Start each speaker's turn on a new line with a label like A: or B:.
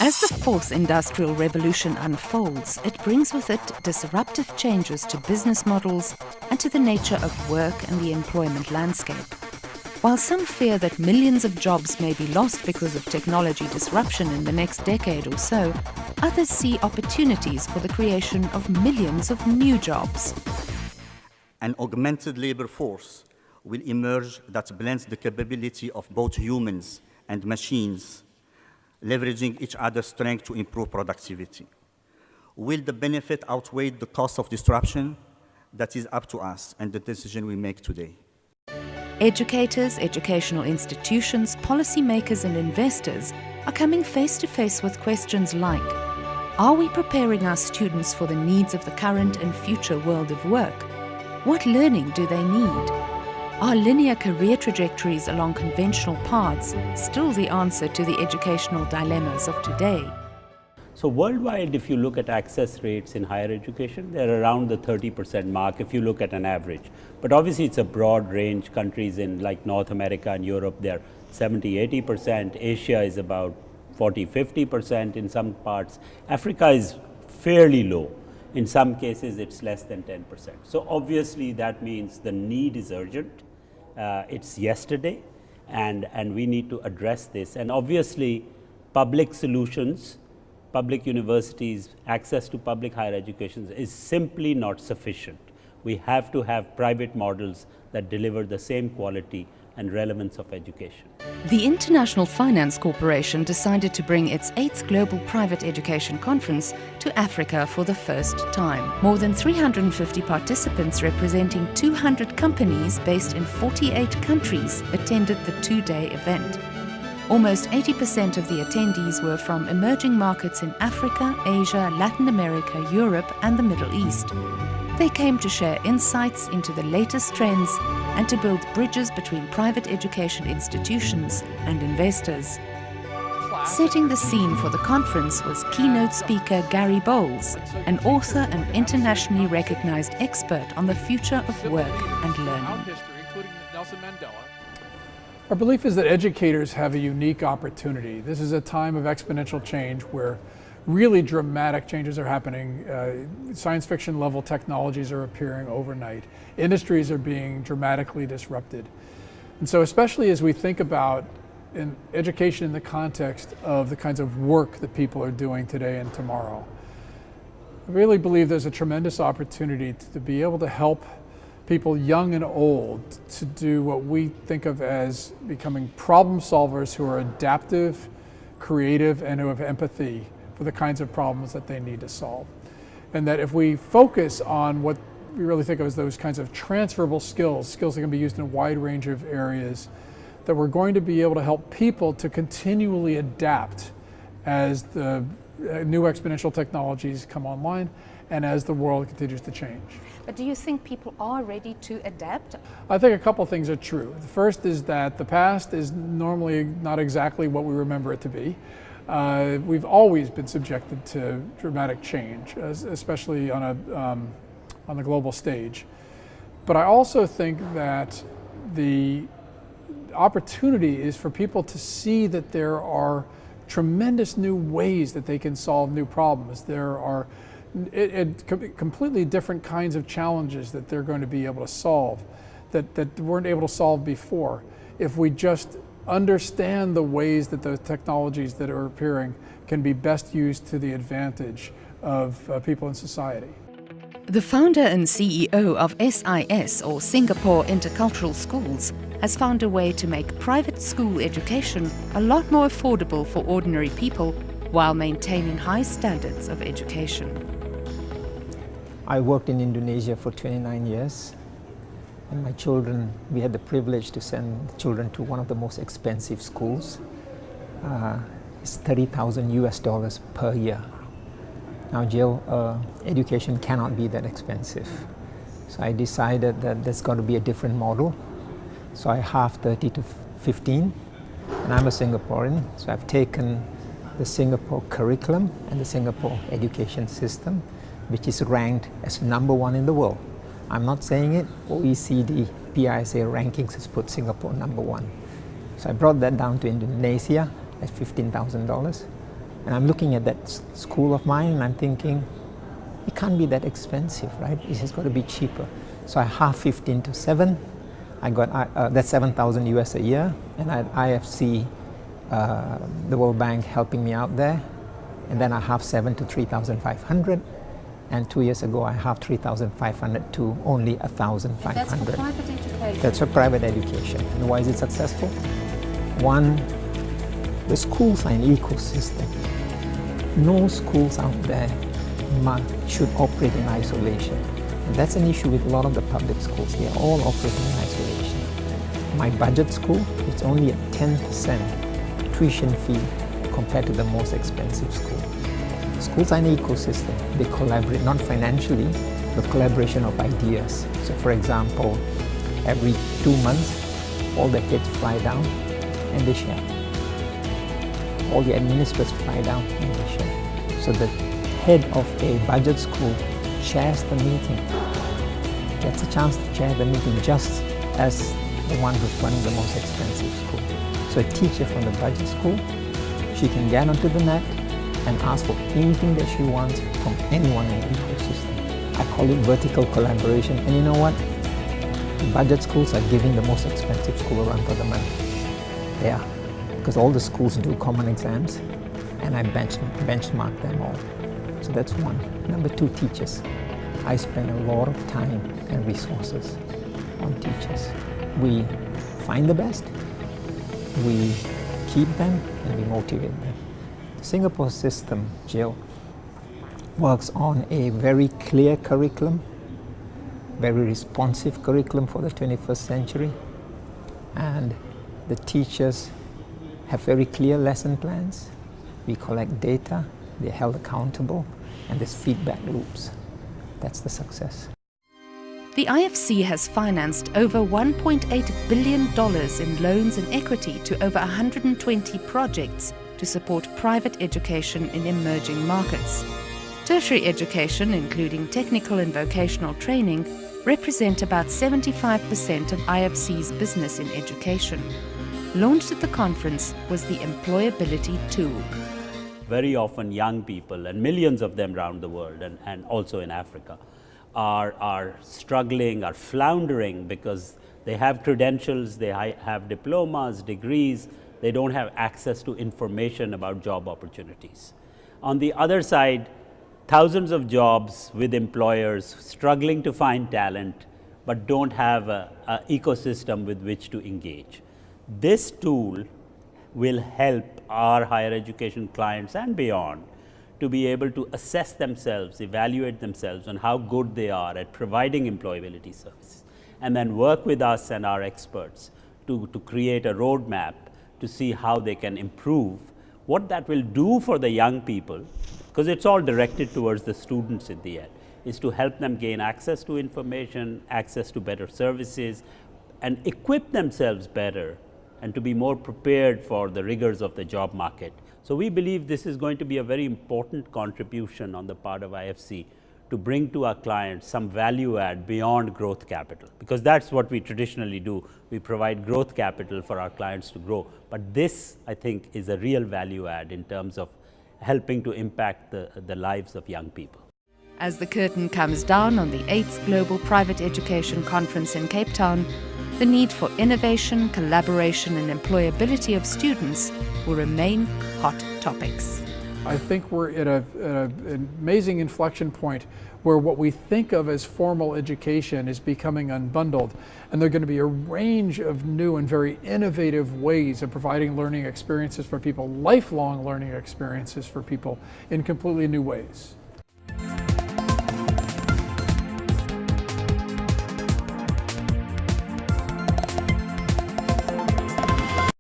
A: As the fourth industrial revolution unfolds, it brings with it disruptive changes to business models and to the nature of work and the employment landscape. While some fear that millions of jobs may be lost because of technology disruption in the next decade or so, others see opportunities for the creation of millions of new jobs.
B: An augmented labor force will emerge that blends the capability of both humans and machines, leveraging each other's strength to improve productivity. Will the benefit outweigh the cost of disruption? That is up to us and the decision we make today.
A: Educators, educational institutions, policymakers and investors are coming face to face with questions like, are we preparing our students for the needs of the current and future world of work? What learning do they need? Are linear career trajectories along conventional paths still the answer to the educational dilemmas of today?
C: So worldwide, if you look at access rates in higher education, they're around the 30% mark if you look at an average. But obviously it's a broad range. Countries in like North America and Europe, they're 70–80%. Asia is about 40–50% in some parts. Africa is fairly low. In some cases, it's less than 10%. So obviously that means the need is urgent. It's yesterday, and we need to address this. And obviously public solutions, public universities, access to public higher education is simply not sufficient. We have to have private models that deliver the same quality and relevance of education.
A: The International Finance Corporation decided to bring its 8th Global Private Education Conference to Africa for the first time. More than 350 participants representing 200 companies based in 48 countries attended the two-day event. Almost 80% of the attendees were from emerging markets in Africa, Asia, Latin America, Europe and the Middle East. They came to share insights into the latest trends and to build bridges between private education institutions and investors. Setting the scene for the conference was keynote speaker Gary Bowles, an author and internationally recognized expert on the future of work and learning.
D: Our belief is that educators have a unique opportunity. This is a time of exponential change where really dramatic changes are happening. Science fiction level technologies are appearing overnight. Industries are being dramatically disrupted. And so especially as we think about education in the context of the kinds of work that people are doing today and tomorrow, I really believe there's a tremendous opportunity to be able to help people young and old to do what we think of as becoming problem solvers who are adaptive, creative, and who have empathy for the kinds of problems that they need to solve. And that if we focus on what we really think of as those kinds of transferable skills, skills that can be used in a wide range of areas, that we're going to be able to help people to continually adapt as the new exponential technologies come online and as the world continues to change.
A: But do you think people are ready to adapt?
D: I think a couple things are true. The first is that the past is normally not exactly what we remember it to be. We've always been subjected to dramatic change, especially on the global stage. But I also think that the opportunity is for people to see that there are tremendous new ways that they can solve new problems. There are completely different kinds of challenges that they're going to be able to solve that weren't able to solve before. If we just understand the ways that those technologies that are appearing can be best used to the advantage of people in society.
A: The founder and CEO of SIS, or Singapore Intercultural Schools, has found a way to make private school education a lot more affordable for ordinary people while maintaining high standards of education.
E: I worked in Indonesia for 29 years. And my children, we had the privilege to send children to one of the most expensive schools. It's $30,000 per year. Now, Jill, education cannot be that expensive. So I decided that there's got to be a different model. So I halved 30 to 15, and I'm a Singaporean. So I've taken the Singapore curriculum and the Singapore education system, which is ranked as #1 in the world. I'm not saying it, OECD, PISA rankings has put Singapore #1. So I brought that down to Indonesia at $15,000. And I'm looking at that school of mine and I'm thinking, it can't be that expensive, right? It has got to be cheaper. So I half 15 to 7. I got that's 7,000 US a year, and I had IFC, the World Bank, helping me out there. And then I half 7 to 3,500. And 2 years ago, I halved 3,500 to only 1,500.
A: That's for private education.
E: That's for private education. And why is it successful? One, the schools are an ecosystem. No schools out there should operate in isolation. And that's an issue with a lot of the public schools. They are all operating in isolation. My budget school, it's only a 10% tuition fee compared to the most expensive school. Schools are an ecosystem. They collaborate, not financially, but collaboration of ideas. So for example, every 2 months, all the heads fly down and they share. All the administrators fly down and they share. So the head of a budget school shares the meeting, gets a chance to chair the meeting just as the one who's running the most expensive school. So a teacher from the budget school, she can get onto the net and ask for anything that she wants from anyone in the ecosystem. I call it vertical collaboration, and you know what? The budget schools are giving the most expensive school a run for the money. They are, because all the schools do common exams, and I benchmark them all. So that's one. Number two, teachers. I spend a lot of time and resources on teachers. We find the best, we keep them, and we motivate them. The Singapore system, Jill, works on a very clear curriculum, very responsive curriculum for the 21st century, and the teachers have very clear lesson plans. We collect data, they're held accountable, and there's feedback loops. That's the success.
A: The IFC has financed over $1.8 billion in loans and equity to over 120 projects to support private education in emerging markets. Tertiary education, including technical and vocational training, represent about 75% of IFC's business in education. Launched at the conference was the employability tool.
C: Very often young people, and millions of them around the world and also in Africa, are struggling, are floundering because they have credentials, they have diplomas, degrees, they don't have access to information about job opportunities. On the other side, thousands of jobs with employers struggling to find talent, but don't have an ecosystem with which to engage. This tool will help our higher education clients and beyond to be able to assess themselves, evaluate themselves on how good they are at providing employability services, and then work with us and our experts to create a roadmap to see how they can improve. What that will do for the young people, because it's all directed towards the students in the end, is to help them gain access to information, access to better services, and equip themselves better and to be more prepared for the rigors of the job market. So we believe this is going to be a very important contribution on the part of IFC to bring to our clients some value add beyond growth capital, because that's what we traditionally do. We provide growth capital for our clients to grow. But this, I think, is a real value add in terms of helping to impact the lives of young people.
A: As the curtain comes down on the 8th Global Private Education Conference in Cape Town, the need for innovation, collaboration and employability of students will remain hot topics.
D: I think we're at an amazing inflection point where what we think of as formal education is becoming unbundled, and there are going to be a range of new and very innovative ways of providing learning experiences for people, lifelong learning experiences for people in completely new ways.